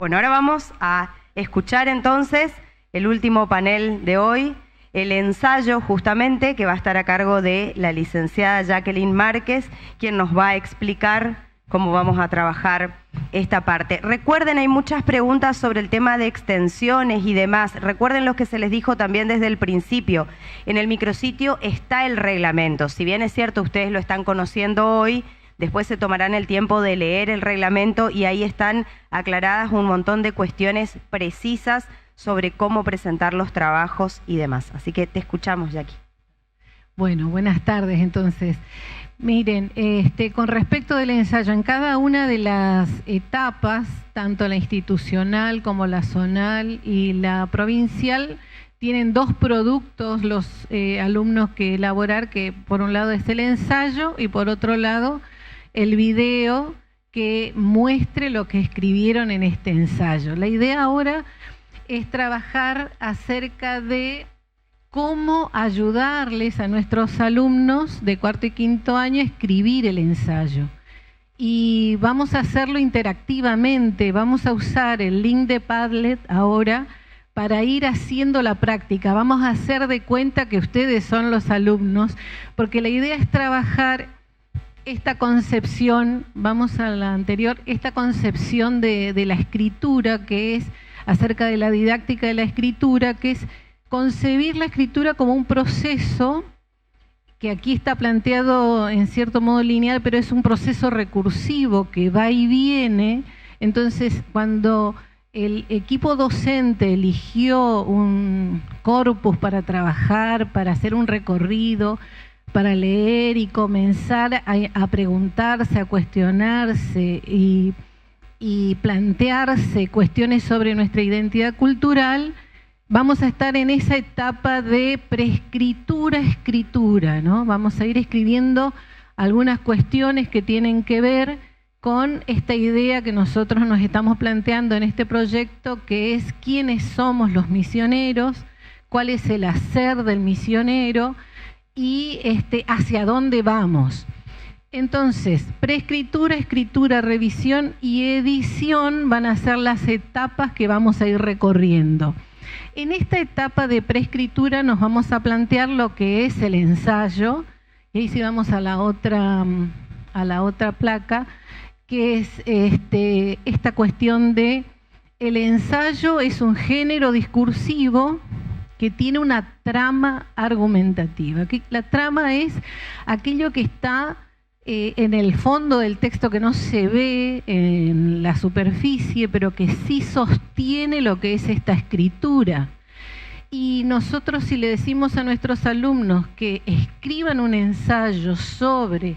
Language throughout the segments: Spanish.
Bueno, ahora vamos a escuchar entonces el último panel de hoy, el ensayo justamente que va a estar a cargo de la licenciada Jacqueline Márquez, quien nos va a explicar cómo vamos a trabajar esta parte. Recuerden, hay muchas preguntas sobre el tema de extensiones y demás. Recuerden lo que se les dijo también desde el principio. En el micrositio está el reglamento. Si bien es cierto, ustedes lo están conociendo hoy, después se tomarán el tiempo de leer el reglamento y ahí están aclaradas un montón de cuestiones precisas sobre cómo presentar los trabajos y demás. Así que te escuchamos, Jackie. Bueno, buenas tardes entonces. Miren, con respecto del ensayo, en cada una de las etapas, tanto la institucional como la zonal y la provincial, tienen dos productos los alumnos que elaborar, que por un lado es el ensayo y por otro lado el video que muestre lo que escribieron en este ensayo. La idea ahora es trabajar acerca de cómo ayudarles a nuestros alumnos de cuarto y quinto año a escribir el ensayo. Y vamos a hacerlo interactivamente, vamos a usar el link de Padlet ahora para ir haciendo la práctica. Vamos a hacer de cuenta que ustedes son los alumnos, porque la idea es trabajar esta concepción, vamos a la anterior, esta concepción de la escritura, que es acerca de la didáctica de la escritura, que es concebir la escritura como un proceso que aquí está planteado en cierto modo lineal, pero es un proceso recursivo que va y viene. Entonces, cuando el equipo docente eligió un corpus para trabajar, para hacer un recorrido, para leer y comenzar a preguntarse, a cuestionarse y plantearse cuestiones sobre nuestra identidad cultural, vamos a estar en esa etapa de preescritura-escritura, ¿no? Vamos a ir escribiendo algunas cuestiones que tienen que ver con esta idea que nosotros nos estamos planteando en este proyecto, que es quiénes somos los misioneros, cuál es el hacer del misionero y hacia dónde vamos. Entonces, preescritura, escritura, revisión y edición van a ser las etapas que vamos a ir recorriendo. En esta etapa de preescritura nos vamos a plantear lo que es el ensayo, y ahí sí vamos a la otra placa, que es esta cuestión de el ensayo es un género discursivo que tiene una trama argumentativa. La trama es aquello que está en el fondo del texto, que no se ve en la superficie, pero que sí sostiene lo que es esta escritura. Y nosotros, si le decimos a nuestros alumnos que escriban un ensayo sobre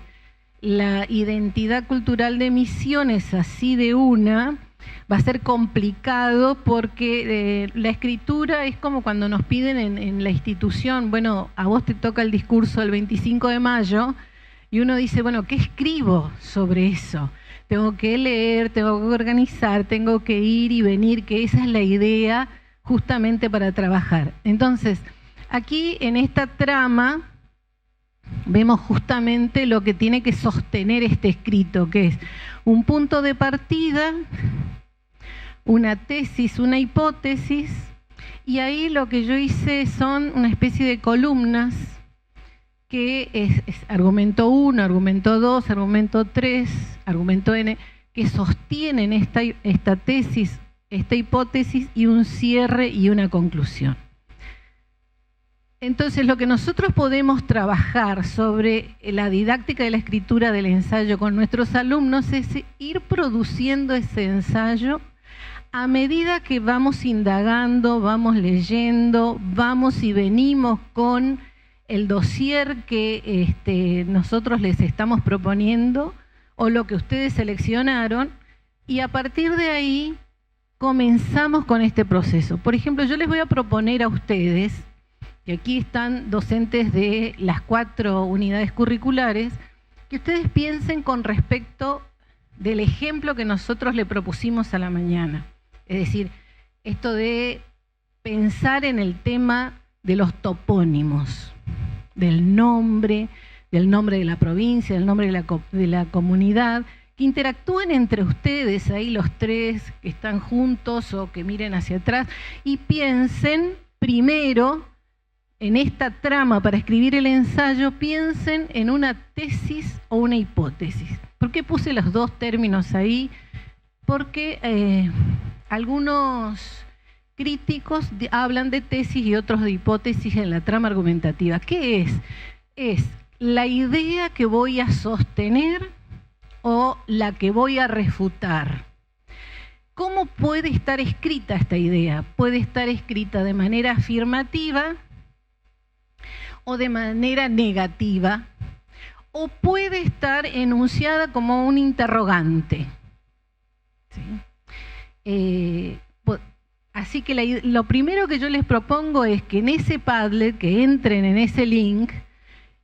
la identidad cultural de Misiones así de una, va a ser complicado, porque la escritura es como cuando nos piden en la institución, bueno, a vos te toca el discurso el 25 de mayo, y uno dice, bueno, ¿qué escribo sobre eso? Tengo que leer, tengo que organizar, tengo que ir y venir, que esa es la idea justamente para trabajar. Entonces, aquí en esta trama vemos justamente lo que tiene que sostener este escrito, que es un punto de partida, una tesis, una hipótesis, y ahí lo que yo hice son una especie de columnas, que es argumento 1, argumento 2, argumento 3, argumento N, que sostienen esta tesis, esta hipótesis, y un cierre y una conclusión. Entonces, lo que nosotros podemos trabajar sobre la didáctica de la escritura del ensayo con nuestros alumnos es ir produciendo ese ensayo a medida que vamos indagando, vamos leyendo, vamos y venimos con el dossier que nosotros les estamos proponiendo o lo que ustedes seleccionaron, y a partir de ahí comenzamos con este proceso. Por ejemplo, yo les voy a proponer a ustedes, y aquí están docentes de las 4 unidades curriculares, que ustedes piensen con respecto del ejemplo que nosotros le propusimos a la mañana. Es decir, esto de pensar en el tema de los topónimos, del nombre de la provincia, del nombre de la comunidad, que interactúen entre ustedes, ahí los tres que están juntos o que miren hacia atrás, y piensen primero en esta trama para escribir el ensayo, piensen en una tesis o una hipótesis. ¿Por qué puse los dos términos ahí? Porque algunos críticos hablan de tesis y otros de hipótesis en la trama argumentativa. ¿Qué es? Es la idea que voy a sostener o la que voy a refutar. ¿Cómo puede estar escrita esta idea? Puede estar escrita de manera afirmativa o de manera negativa, o puede estar enunciada como un interrogante. ¿Sí? Así que lo primero que yo les propongo es que en ese Padlet, que entren en ese link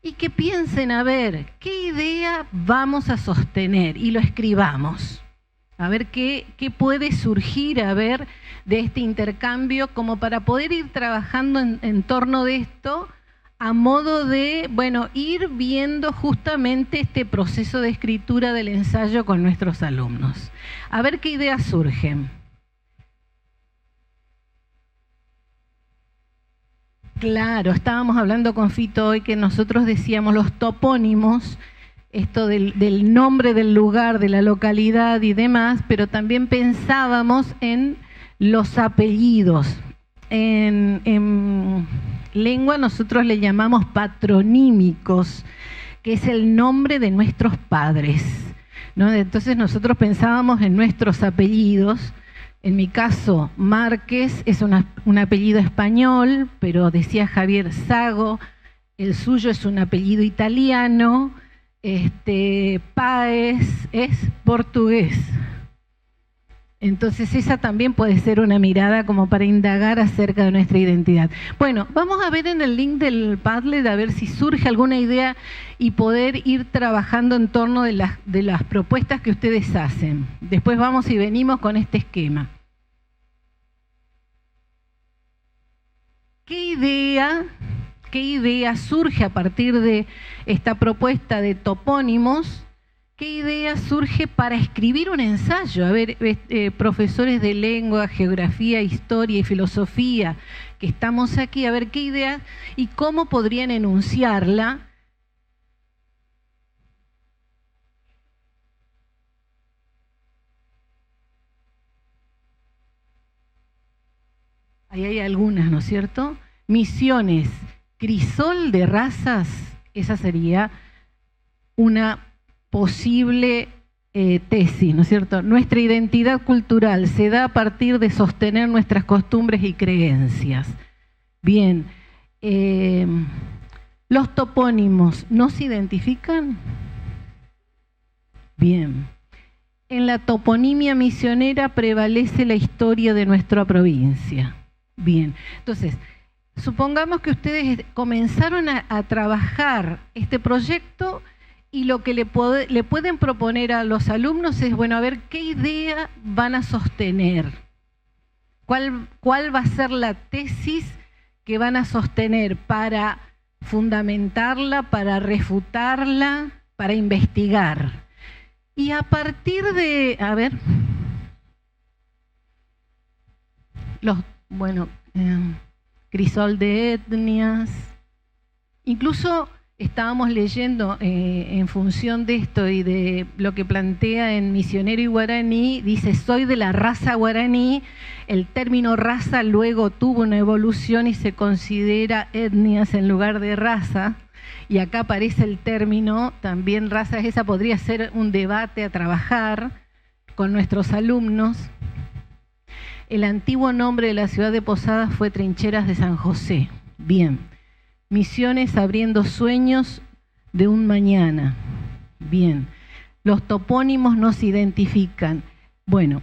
y que piensen a ver qué idea vamos a sostener y lo escribamos. A ver qué puede surgir a ver de este intercambio como para poder ir trabajando en torno de esto a modo de, bueno, ir viendo justamente este proceso de escritura del ensayo con nuestros alumnos. A ver qué ideas surgen. Claro, estábamos hablando con Fito hoy que nosotros decíamos los topónimos, esto del nombre del lugar, de la localidad y demás, pero también pensábamos en los apellidos. En lengua nosotros le llamamos patronímicos, que es el nombre de nuestros padres, ¿no? Entonces nosotros pensábamos en nuestros apellidos. En mi caso, Márquez es un apellido español, pero decía Javier Sago, el suyo es un apellido italiano, Páez es portugués. Entonces esa también puede ser una mirada como para indagar acerca de nuestra identidad. Bueno, vamos a ver en el link del Padlet a ver si surge alguna idea y poder ir trabajando en torno de las propuestas que ustedes hacen. Después vamos y venimos con este esquema. ¿Qué idea surge a partir de esta propuesta de topónimos? ¿Qué idea surge para escribir un ensayo? A ver, profesores de lengua, geografía, historia y filosofía que estamos aquí, a ver qué idea y cómo podrían enunciarla. Ahí hay algunas, ¿no es cierto? Misiones, crisol de razas, esa sería una posible tesis, ¿no es cierto? Nuestra identidad cultural se da a partir de sostener nuestras costumbres y creencias. Bien, ¿los topónimos nos identifican? Bien. En la toponimia misionera prevalece la historia de nuestra provincia. Bien, entonces, supongamos que ustedes comenzaron a trabajar este proyecto y lo que le pueden proponer a los alumnos es, bueno, a ver qué idea van a sostener. ¿Cuál va a ser la tesis que van a sostener para fundamentarla, para refutarla, para investigar? Y a partir de, a ver, crisol de etnias, incluso estábamos leyendo en función de esto y de lo que plantea en Misionero y Guaraní, dice, soy de la raza guaraní, el término raza luego tuvo una evolución y se considera etnias en lugar de raza, y acá aparece el término, también raza, esa podría ser un debate a trabajar con nuestros alumnos. El antiguo nombre de la ciudad de Posadas fue Trincheras de San José. Bien. Misiones abriendo sueños de un mañana. Bien. Los topónimos nos identifican. Bueno,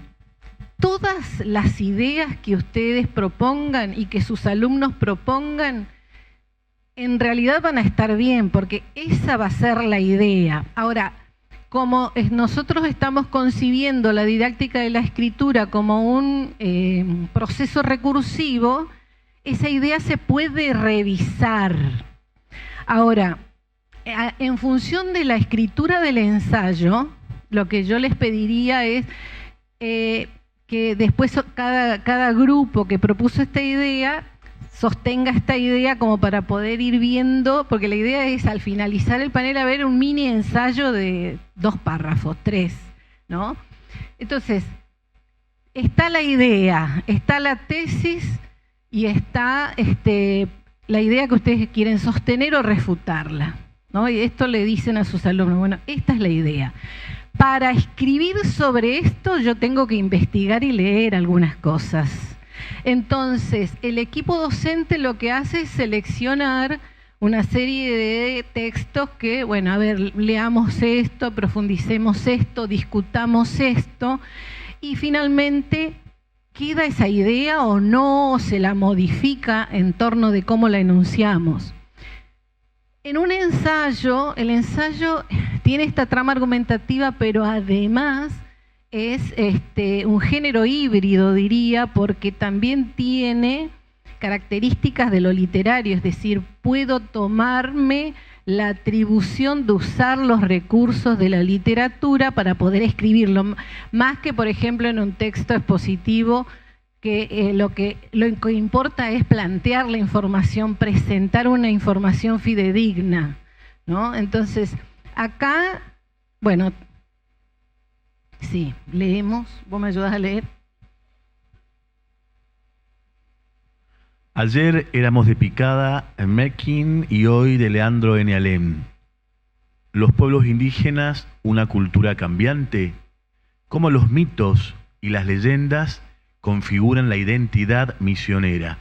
todas las ideas que ustedes propongan y que sus alumnos propongan, en realidad van a estar bien, porque esa va a ser la idea. Ahora, como nosotros estamos concibiendo la didáctica de la escritura como un proceso recursivo, esa idea se puede revisar. Ahora, en función de la escritura del ensayo, lo que yo les pediría es que después cada grupo que propuso esta idea sostenga esta idea como para poder ir viendo, porque la idea es al finalizar el panel haber un mini ensayo de 2 párrafos, 3, ¿no? Entonces, está la idea, está la tesis y está la idea que ustedes quieren sostener o refutarla, ¿no? Y esto le dicen a sus alumnos, bueno, esta es la idea. Para escribir sobre esto yo tengo que investigar y leer algunas cosas. Entonces, el equipo docente lo que hace es seleccionar una serie de textos que, bueno, a ver, leamos esto, profundicemos esto, discutamos esto, y finalmente queda esa idea o no, o se la modifica en torno de cómo la enunciamos. En un ensayo, el ensayo tiene esta trama argumentativa, pero además es un género híbrido, diría, porque también tiene características de lo literario, es decir, puedo tomarme la atribución de usar los recursos de la literatura para poder escribirlo, más que, por ejemplo, en un texto expositivo, que lo que importa es plantear la información, presentar una información fidedigna, ¿no? Entonces, acá, bueno, sí, leemos. ¿Vos me ayudás a leer? Ayer éramos de Picada, Mequín, y hoy de Leandro N. Alem. Los pueblos indígenas, una cultura cambiante. Cómo los mitos y las leyendas configuran la identidad misionera.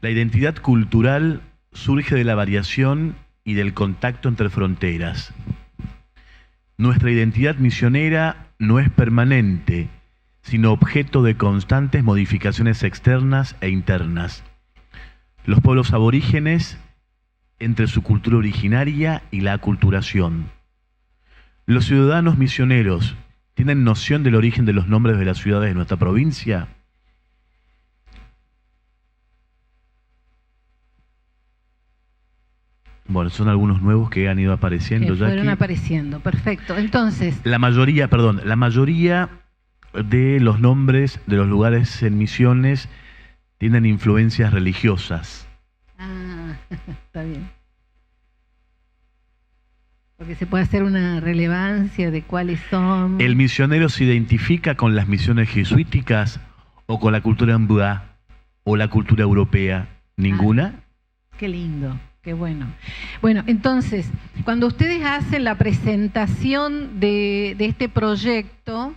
La identidad cultural surge de la variación y del contacto entre fronteras. Nuestra identidad misionera no es permanente, sino objeto de constantes modificaciones externas e internas. Los pueblos aborígenes, entre su cultura originaria y la aculturación. Los ciudadanos misioneros, ¿tienen noción del origen de los nombres de las ciudades de nuestra provincia? Bueno, son algunos nuevos que han ido apareciendo que ya fueron aquí. Apareciendo, perfecto. Entonces, la mayoría de los nombres de los lugares en Misiones tienen influencias religiosas. Ah, está bien. Porque se puede hacer una relevancia de cuáles son. ¿El misionero se identifica con las misiones jesuíticas o con la cultura mbua o la cultura europea? ¿Ninguna? Qué lindo, qué bueno. Bueno, entonces, cuando ustedes hacen la presentación de este proyecto,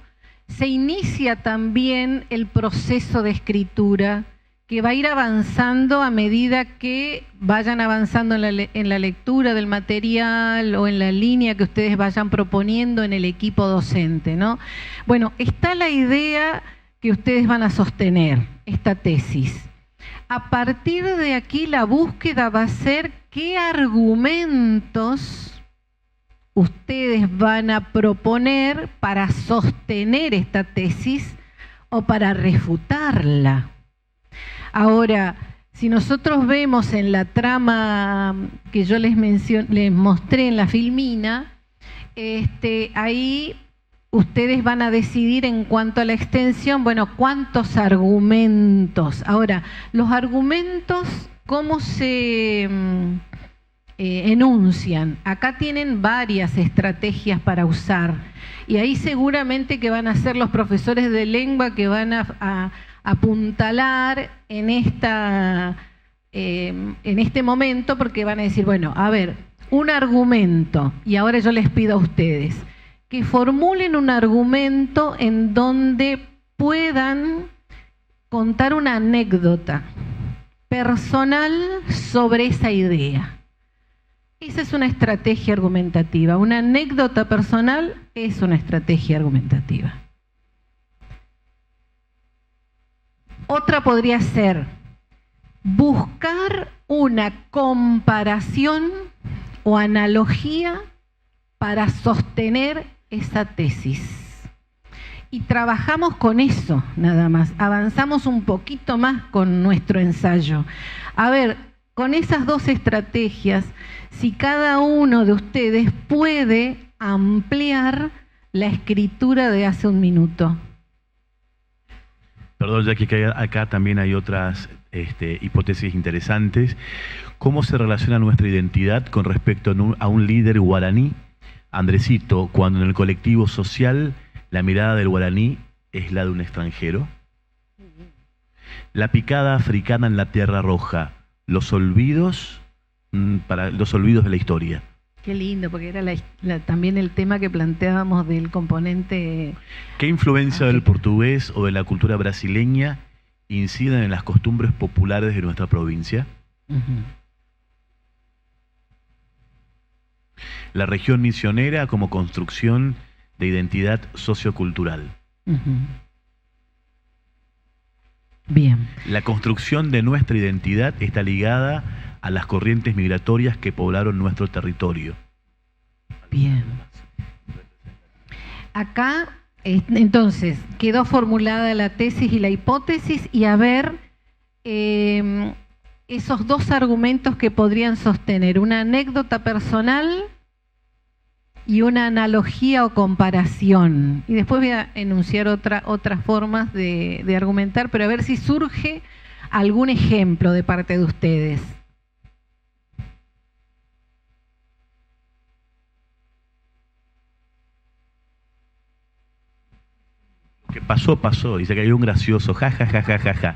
se inicia también el proceso de escritura que va a ir avanzando a medida que vayan avanzando en la lectura del material o en la línea que ustedes vayan proponiendo en el equipo docente, ¿no? Bueno, está la idea que ustedes van a sostener, esta tesis. A partir de aquí la búsqueda va a ser qué argumentos ustedes van a proponer para sostener esta tesis o para refutarla. Ahora, si nosotros vemos en la trama que yo les mostré en la filmina, ahí ustedes van a decidir en cuanto a la extensión, bueno, cuántos argumentos. Ahora, los argumentos, ¿cómo se enuncian? Acá tienen varias estrategias para usar y ahí seguramente que van a ser los profesores de lengua que van a apuntalar en este momento, porque van a decir, bueno, a ver, un argumento, y ahora yo les pido a ustedes que formulen un argumento en donde puedan contar una anécdota personal sobre esa idea. Esa es una estrategia argumentativa. Una anécdota personal es una estrategia argumentativa. Otra podría ser buscar una comparación o analogía para sostener esa tesis. Y trabajamos con eso, nada más. Avanzamos un poquito más con nuestro ensayo. A ver, con esas dos estrategias, si cada uno de ustedes puede ampliar la escritura de hace un minuto. Perdón, ya que acá también hay otras hipótesis interesantes. ¿Cómo se relaciona nuestra identidad con respecto a un líder guaraní, Andresito, cuando en el colectivo social la mirada del guaraní es la de un extranjero? La picada africana en la Tierra Roja, los olvidos de la historia. Qué lindo, porque era también el tema que planteábamos del componente... ¿Qué influencia del portugués o de la cultura brasileña inciden en las costumbres populares de nuestra provincia? La región misionera como construcción de identidad sociocultural. Bien. La construcción de nuestra identidad está ligada a las corrientes migratorias que poblaron nuestro territorio. Bien. Acá, entonces, quedó formulada la tesis y la hipótesis, y a ver esos dos argumentos que podrían sostener una anécdota personal y una analogía o comparación. Y después voy a enunciar otras formas de argumentar, pero a ver si surge algún ejemplo de parte de ustedes. Que pasó, dice que hay un gracioso, ja, ja, ja, ja, ja, ja.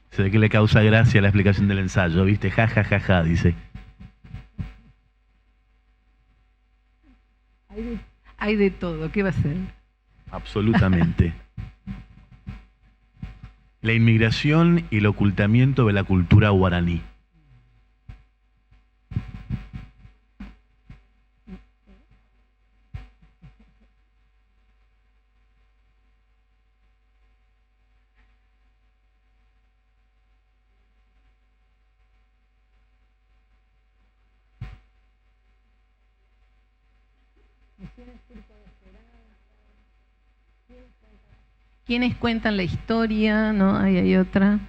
Se ve que le causa gracia la explicación del ensayo, ¿viste? Ja, ja, ja, ja, dice. Hay de todo, ¿qué va a ser? Absolutamente. La inmigración y el ocultamiento de la cultura guaraní. ¿Quiénes cuentan la historia? ¿No? Ahí hay otra.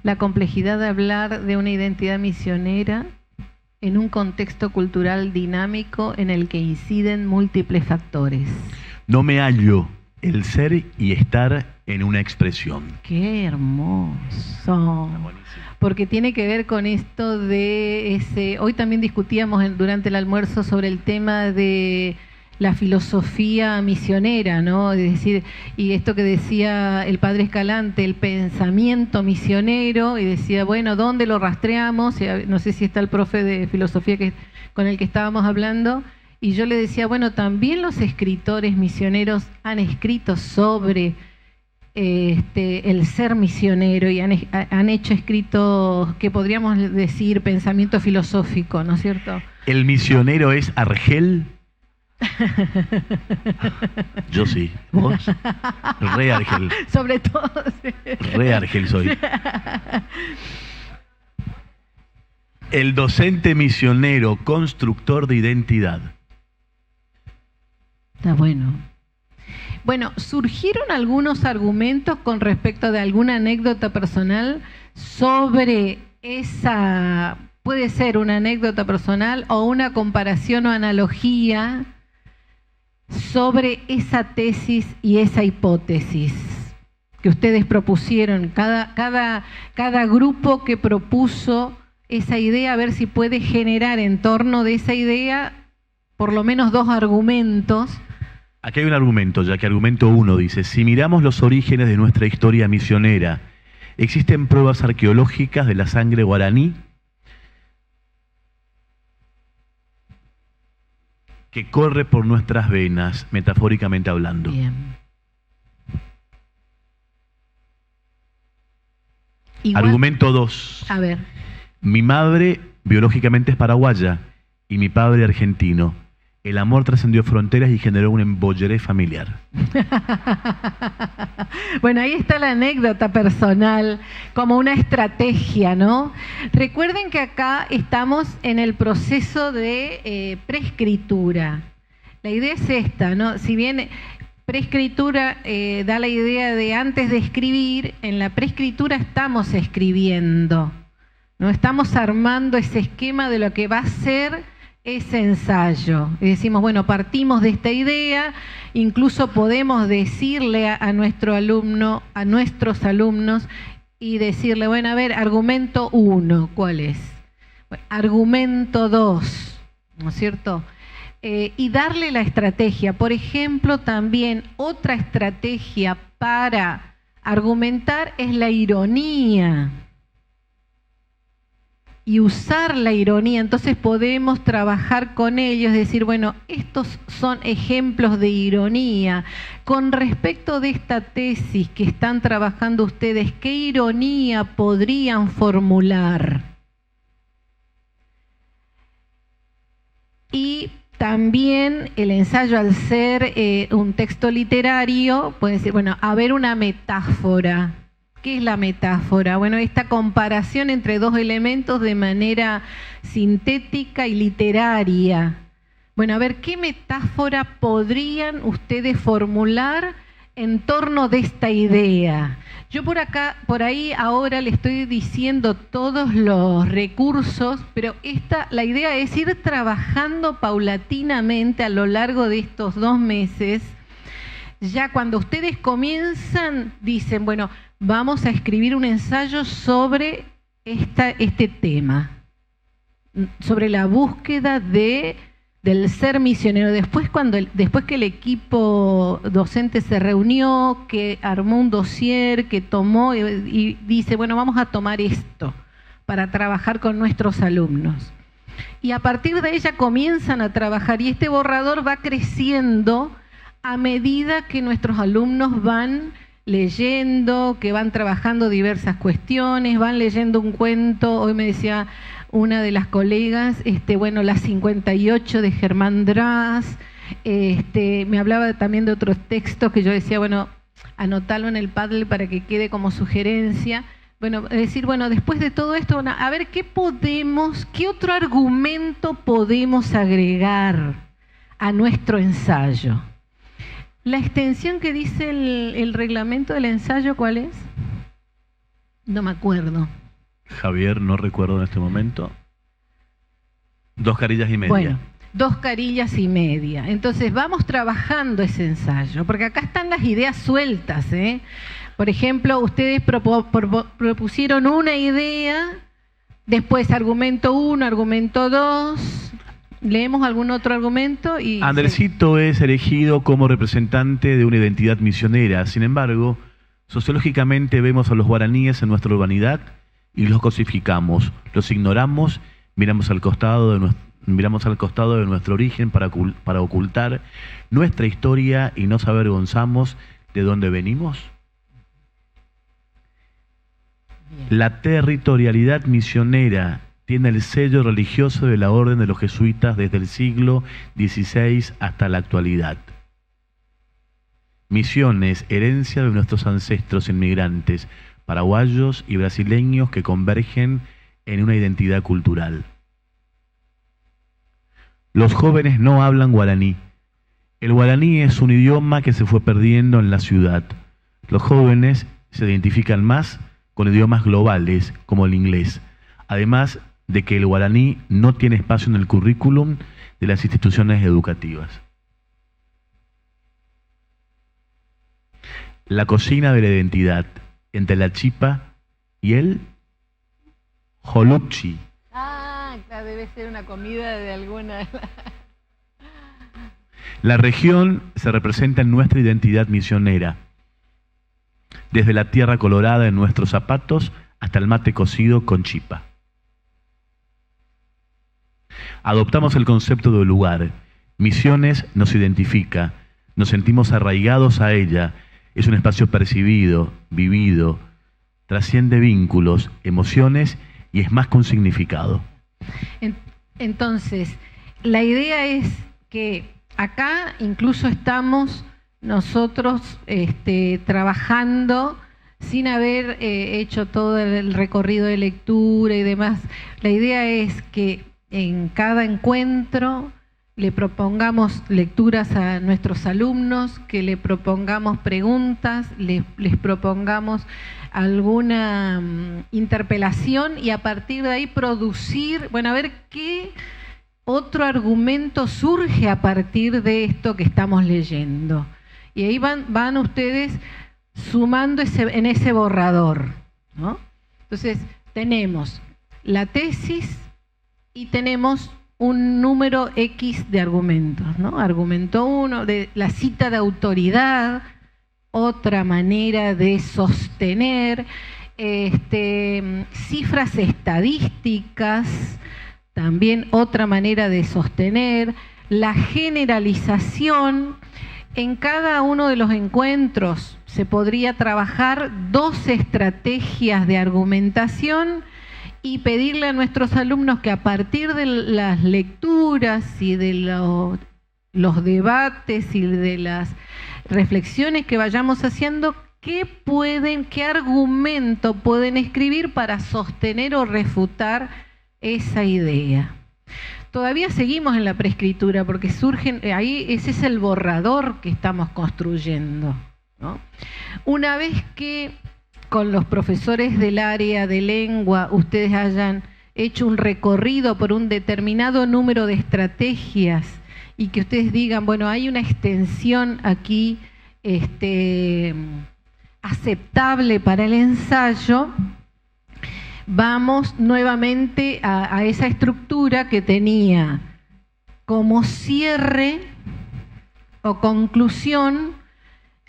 La complejidad de hablar de una identidad misionera en un contexto cultural dinámico en el que inciden múltiples factores. No me hallo el ser y estar en una expresión. ¡Qué hermoso! Porque tiene que ver con esto de ese... Hoy también discutíamos durante el almuerzo sobre el tema de la filosofía misionera, ¿no? Es decir, y esto que decía el padre Escalante, el pensamiento misionero, y decía, bueno, ¿dónde lo rastreamos? No sé si está el profe de filosofía con el que estábamos hablando, y yo le decía, bueno, también los escritores misioneros han escrito sobre el ser misionero y han hecho escritos que podríamos decir pensamiento filosófico, ¿no es cierto? ¿El misionero es Argel? Yo sí. ¿Vos? Re Argel. Sobre todo. Sí. Re Argel soy. El docente misionero, constructor de identidad. Está bueno. Bueno, surgieron algunos argumentos con respecto de alguna anécdota personal sobre esa, puede ser una anécdota personal o una comparación o analogía sobre esa tesis y esa hipótesis que ustedes propusieron. Cada grupo que propuso esa idea, a ver si puede generar en torno de esa idea por lo menos dos argumentos. Aquí hay un argumento, ya que argumento 1 dice, si miramos los orígenes de nuestra historia misionera, ¿existen pruebas arqueológicas de la sangre guaraní que corre por nuestras venas, metafóricamente hablando? Bien. Igual, argumento 2. A ver. Mi madre biológicamente es paraguaya y mi padre argentino. El amor trascendió fronteras y generó un embolleré familiar. Bueno, ahí está la anécdota personal como una estrategia, ¿no? Recuerden que acá estamos en el proceso de preescritura. La idea es esta, ¿no? Si bien preescritura da la idea de antes de escribir, en la preescritura estamos escribiendo, ¿no? Estamos armando ese esquema de lo que va a ser ese ensayo. Y decimos, bueno, partimos de esta idea, incluso podemos decirle a nuestro alumno, a nuestros alumnos, y decirle, bueno, a ver, argumento 1, ¿cuál es? Bueno, argumento 2, ¿no es cierto? Y darle la estrategia. Por ejemplo, también otra estrategia para argumentar es la ironía. Y usar la ironía, entonces podemos trabajar con ellos, decir, bueno, estos son ejemplos de ironía. Con respecto de esta tesis que están trabajando ustedes, ¿qué ironía podrían formular? Y también el ensayo, al ser un texto literario, puede decir, bueno, a ver una metáfora. ¿Qué es la metáfora? Bueno, esta comparación entre dos elementos de manera sintética y literaria. Bueno, a ver, ¿qué metáfora podrían ustedes formular en torno de esta idea? Yo por ahí ahora le estoy diciendo todos los recursos, pero la idea es ir trabajando paulatinamente a lo largo de estos 2 meses. Ya cuando ustedes comienzan, dicen, bueno, vamos a escribir un ensayo sobre este tema, sobre la búsqueda del ser misionero. Después que el equipo docente se reunió, que armó un dossier, que tomó y dice, bueno, vamos a tomar esto para trabajar con nuestros alumnos. Y a partir de ella comienzan a trabajar, y este borrador va creciendo a medida que nuestros alumnos van leyendo, que van trabajando diversas cuestiones, van leyendo un cuento. Hoy me decía una de las colegas, bueno, las 58 de Germán Dras, me hablaba también de otros textos que yo decía, bueno, anotalo en el Padlet para que quede como sugerencia. Bueno, decir, bueno, después de todo esto, bueno, a ver qué otro argumento podemos agregar a nuestro ensayo. La extensión que dice el reglamento del ensayo, ¿cuál es? No me acuerdo. Javier, no recuerdo en este momento. 2 carillas y media. Bueno, 2 carillas y media. Entonces vamos trabajando ese ensayo, porque acá están las ideas sueltas, ¿eh? Por ejemplo, ustedes propusieron una idea, después argumento 1, argumento 2... ¿Leemos algún otro argumento? Andresito es elegido como representante de una identidad misionera. Sin embargo, sociológicamente vemos a los guaraníes en nuestra urbanidad y los cosificamos, los ignoramos, miramos al costado de nuestro origen para ocultar nuestra historia y nos avergonzamos de dónde venimos. Bien. La territorialidad misionera tiene el sello religioso de la Orden de los Jesuitas desde el siglo XVI hasta la actualidad. Misiones, herencia de nuestros ancestros inmigrantes, paraguayos y brasileños que convergen en una identidad cultural. Los jóvenes no hablan guaraní. El guaraní es un idioma que se fue perdiendo en la ciudad. Los jóvenes se identifican más con idiomas globales como el inglés, además de que el guaraní no tiene espacio en el currículum de las instituciones educativas. La cocina de la identidad entre la chipa y el joluchi. Ah, claro, debe ser una comida de alguna... La región se representa en nuestra identidad misionera, desde la tierra colorada en nuestros zapatos hasta el mate cocido con chipa. Adoptamos el concepto del lugar. Misiones nos identifica, nos sentimos arraigados a ella. Es un espacio percibido, vivido, trasciende vínculos, emociones y es más que un significado. Entonces, la idea es que acá incluso estamos nosotros trabajando sin haber hecho todo el recorrido de lectura y demás. La idea es que en cada encuentro le propongamos lecturas a nuestros alumnos, que le propongamos preguntas, les propongamos alguna interpelación y a partir de ahí producir, bueno, a ver qué otro argumento surge a partir de esto que estamos leyendo. Y ahí van ustedes sumando en ese borrador, ¿no? Entonces, tenemos la tesis y tenemos un número X de argumentos, ¿no? Argumento 1, de la cita de autoridad, otra manera de sostener, cifras estadísticas, también otra manera de sostener, la generalización. En cada uno de los encuentros se podría trabajar 2 estrategias de argumentación y pedirle a nuestros alumnos que a partir de las lecturas y de los debates y de las reflexiones que vayamos haciendo, ¿qué argumento pueden escribir para sostener o refutar esa idea? Todavía seguimos en la preescritura porque surgen, ahí ese es el borrador que estamos construyendo, ¿no? Una vez que con los profesores del área de lengua ustedes hayan hecho un recorrido por un determinado número de estrategias y que ustedes digan, bueno, hay una extensión aquí aceptable para el ensayo, vamos nuevamente a esa estructura que tenía como cierre o conclusión.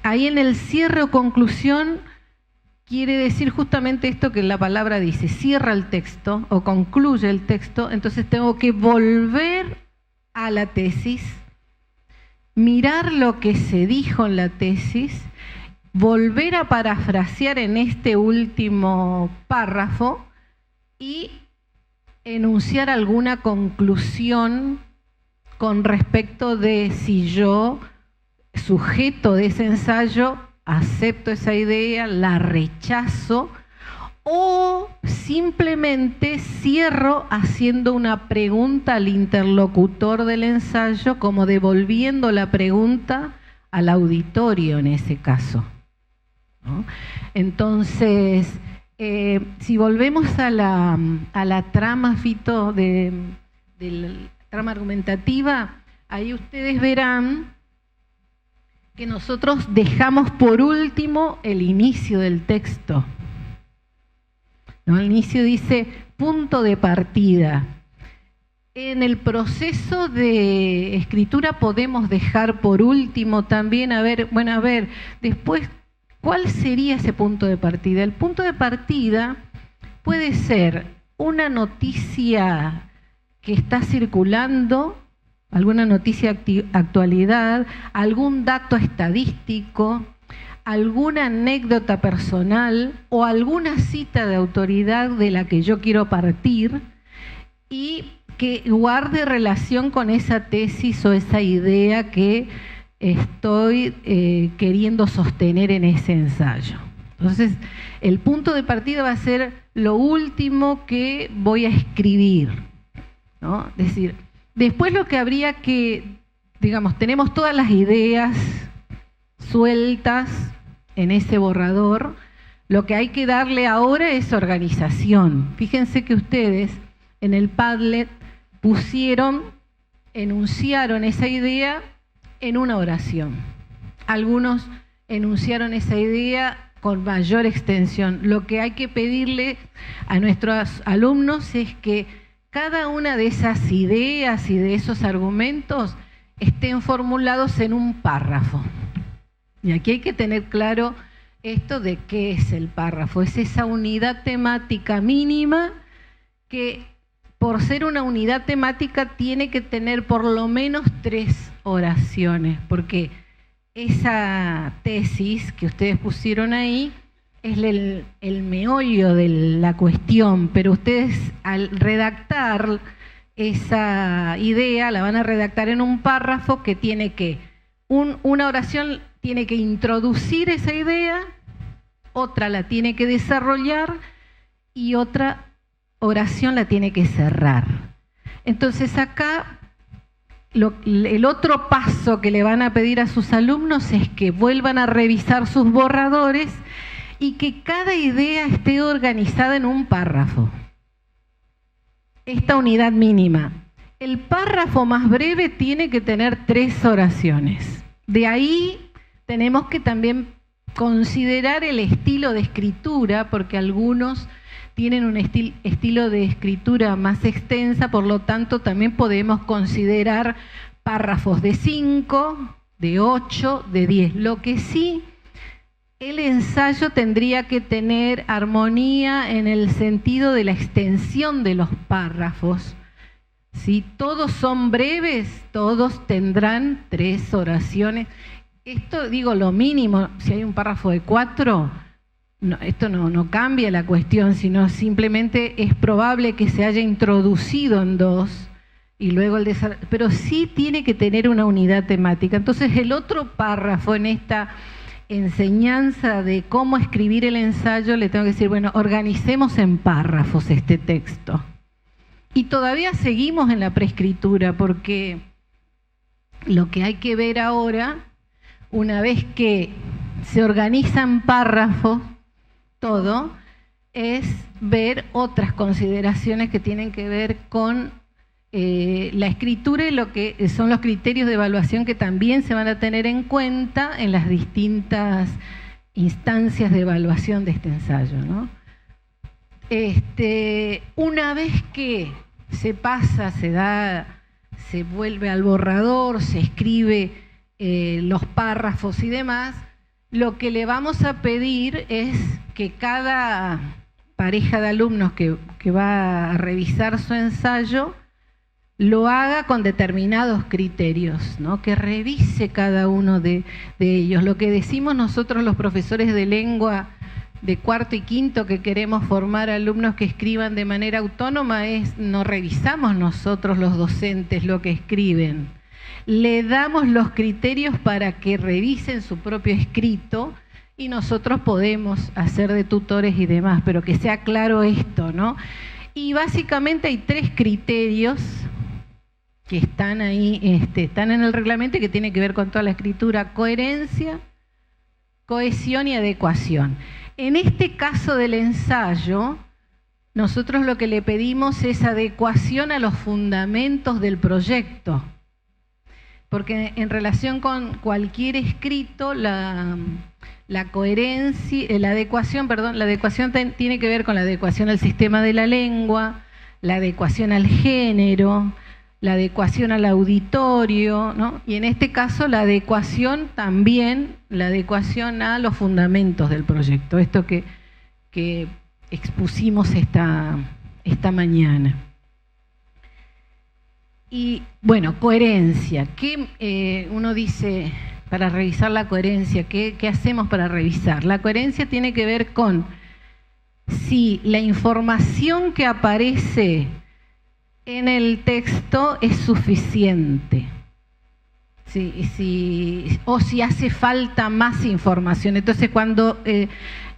Ahí en el cierre o conclusión quiere decir justamente esto que la palabra dice, cierra el texto o concluye el texto, entonces tengo que volver a la tesis, mirar lo que se dijo en la tesis, volver a parafrasear en este último párrafo y enunciar alguna conclusión con respecto de si yo, sujeto de ese ensayo, acepto esa idea, la rechazo o simplemente cierro haciendo una pregunta al interlocutor del ensayo, como devolviendo la pregunta al auditorio en ese caso, ¿no? Entonces, si volvemos a la trama, Fito, de la trama argumentativa, ahí ustedes verán que nosotros dejamos por último el inicio del texto, ¿no? El inicio dice punto de partida. En el proceso de escritura podemos dejar por último también, después, ¿cuál sería ese punto de partida? El punto de partida puede ser una noticia que está circulando, alguna noticia de actualidad, algún dato estadístico, alguna anécdota personal o alguna cita de autoridad de la que yo quiero partir y que guarde relación con esa tesis o esa idea que estoy queriendo sostener en ese ensayo. Entonces, el punto de partida va a ser lo último que voy a escribir, ¿no? Es decir, después lo que habría que, digamos, tenemos todas las ideas sueltas en ese borrador, lo que hay que darle ahora es organización. Fíjense que ustedes en el Padlet enunciaron esa idea en una oración. Algunos enunciaron esa idea con mayor extensión. Lo que hay que pedirle a nuestros alumnos es que cada una de esas ideas y de esos argumentos estén formulados en un párrafo. Y aquí hay que tener claro esto de qué es el párrafo. Es esa unidad temática mínima que, por ser una unidad temática, tiene que tener por lo menos 3 oraciones, porque esa tesis que ustedes pusieron ahí es el meollo de la cuestión, pero ustedes al redactar esa idea la van a redactar en un párrafo que tiene que, una oración tiene que introducir esa idea, otra la tiene que desarrollar y otra oración la tiene que cerrar. Entonces acá el otro paso que le van a pedir a sus alumnos es que vuelvan a revisar sus borradores y que cada idea esté organizada en un párrafo. Esta unidad mínima. El párrafo más breve tiene que tener 3 oraciones. De ahí tenemos que también considerar el estilo de escritura, porque algunos tienen un estilo de escritura más extensa, por lo tanto también podemos considerar párrafos de 5, de 8, de 10. Lo que sí, el ensayo tendría que tener armonía en el sentido de la extensión de los párrafos. Si todos son breves, todos tendrán 3 oraciones. Esto digo lo mínimo, si hay un párrafo de 4, esto no cambia la cuestión, sino simplemente es probable que se haya introducido en 2 y luego el desarrollo, pero sí tiene que tener una unidad temática. Entonces el otro párrafo en esta enseñanza de cómo escribir el ensayo, le tengo que decir, bueno, organicemos en párrafos este texto. Y todavía seguimos en la preescritura, porque lo que hay que ver ahora, una vez que se organizan párrafos, todo, es ver otras consideraciones que tienen que ver con la escritura y lo que son los criterios de evaluación que también se van a tener en cuenta en las distintas instancias de evaluación de este ensayo, ¿no? Una vez que se pasa, se vuelve al borrador, se escribe los párrafos y demás, lo que le vamos a pedir es que cada pareja de alumnos que va a revisar su ensayo lo haga con determinados criterios, ¿no? Que revise cada uno de ellos. Lo que decimos nosotros los profesores de lengua de 4º y 5º que queremos formar alumnos que escriban de manera autónoma es, no revisamos nosotros los docentes lo que escriben, le damos los criterios para que revisen su propio escrito y nosotros podemos hacer de tutores y demás, pero que sea claro esto, ¿no? Y básicamente hay 3 criterios que están ahí, están en el reglamento y que tienen que ver con toda la escritura: coherencia, cohesión y adecuación. En este caso del ensayo, nosotros lo que le pedimos es adecuación a los fundamentos del proyecto, porque en relación con cualquier escrito, la adecuación tiene que ver con la adecuación al sistema de la lengua, la adecuación al género, la adecuación al auditorio, ¿no? Y en este caso la adecuación también, la adecuación a los fundamentos del proyecto, esto que expusimos esta mañana. Y bueno, coherencia. ¿Qué uno dice para revisar la coherencia? ¿Qué hacemos para revisar? La coherencia tiene que ver con si la información que aparece en el texto es suficiente, o si hace falta más información. Entonces, cuando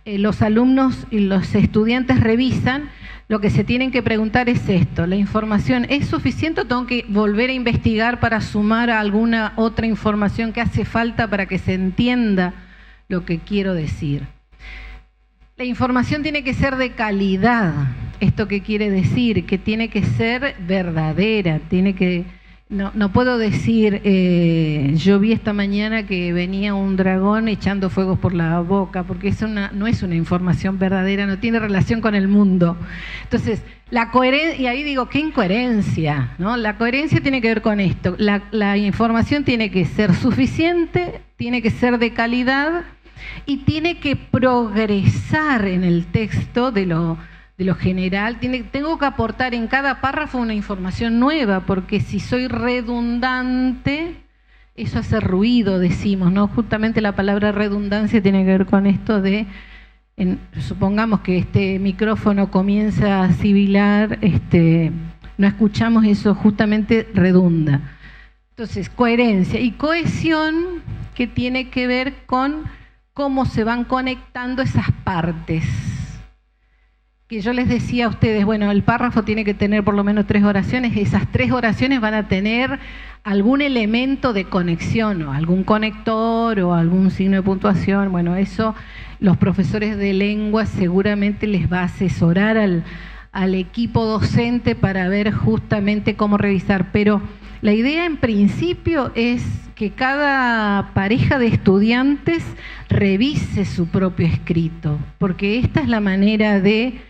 los alumnos y los estudiantes revisan, lo que se tienen que preguntar es esto: ¿la información es suficiente o tengo que volver a investigar para sumar alguna otra información que hace falta para que se entienda lo que quiero decir? La información tiene que ser de calidad. ¿Esto qué quiere decir? Que tiene que ser verdadera, no puedo decir, yo vi esta mañana que venía un dragón echando fuegos por la boca, porque eso no es una información verdadera, no tiene relación con el mundo. Entonces, la coherencia, y ahí digo, ¿qué incoherencia? ¿No? La coherencia tiene que ver con esto. La información tiene que ser suficiente, tiene que ser de calidad y tiene que progresar en el texto de lo general. Tengo que aportar en cada párrafo una información nueva, porque si soy redundante, eso hace ruido, decimos, ¿no? Justamente la palabra redundancia tiene que ver con esto de, supongamos que este micrófono comienza a sibilar, no escuchamos eso, justamente redunda. Entonces, coherencia y cohesión, que tiene que ver con cómo se van conectando esas partes. que yo les decía a ustedes, bueno, el párrafo tiene que tener por lo menos 3 oraciones, esas 3 oraciones van a tener algún elemento de conexión, o algún conector, o algún signo de puntuación. Bueno, eso los profesores de lengua seguramente les va a asesorar al equipo docente para ver justamente cómo revisar. Pero la idea en principio es que cada pareja de estudiantes revise su propio escrito, porque esta es la manera de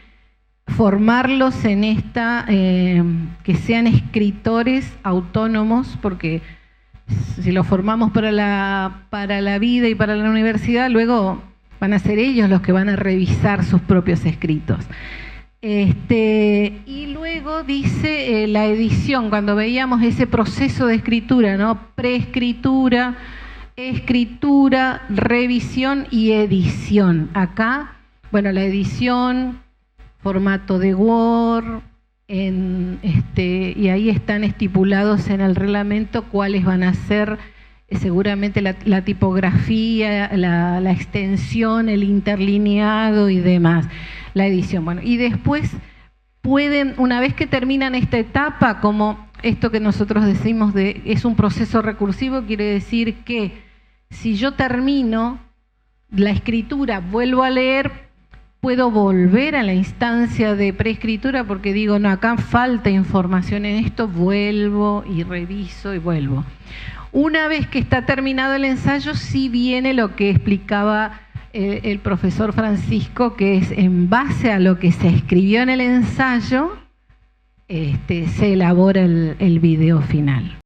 formarlos en que sean escritores autónomos, porque si los formamos para la vida y para la universidad, luego van a ser ellos los que van a revisar sus propios escritos. Y luego dice la edición, cuando veíamos ese proceso de escritura, ¿no? Preescritura, escritura, revisión y edición. Acá, bueno, la edición, formato de Word, y ahí están estipulados en el reglamento cuáles van a ser seguramente la tipografía, la extensión, el interlineado y demás, la edición. Bueno, y después pueden, una vez que terminan esta etapa, como esto que nosotros decimos es un proceso recursivo, quiere decir que si yo termino la escritura, vuelvo a leer, puedo volver a la instancia de preescritura porque digo, no, acá falta información en esto, vuelvo y reviso y vuelvo. Una vez que está terminado el ensayo, sí viene lo que explicaba el profesor Francisco, que es en base a lo que se escribió en el ensayo, se elabora el video final.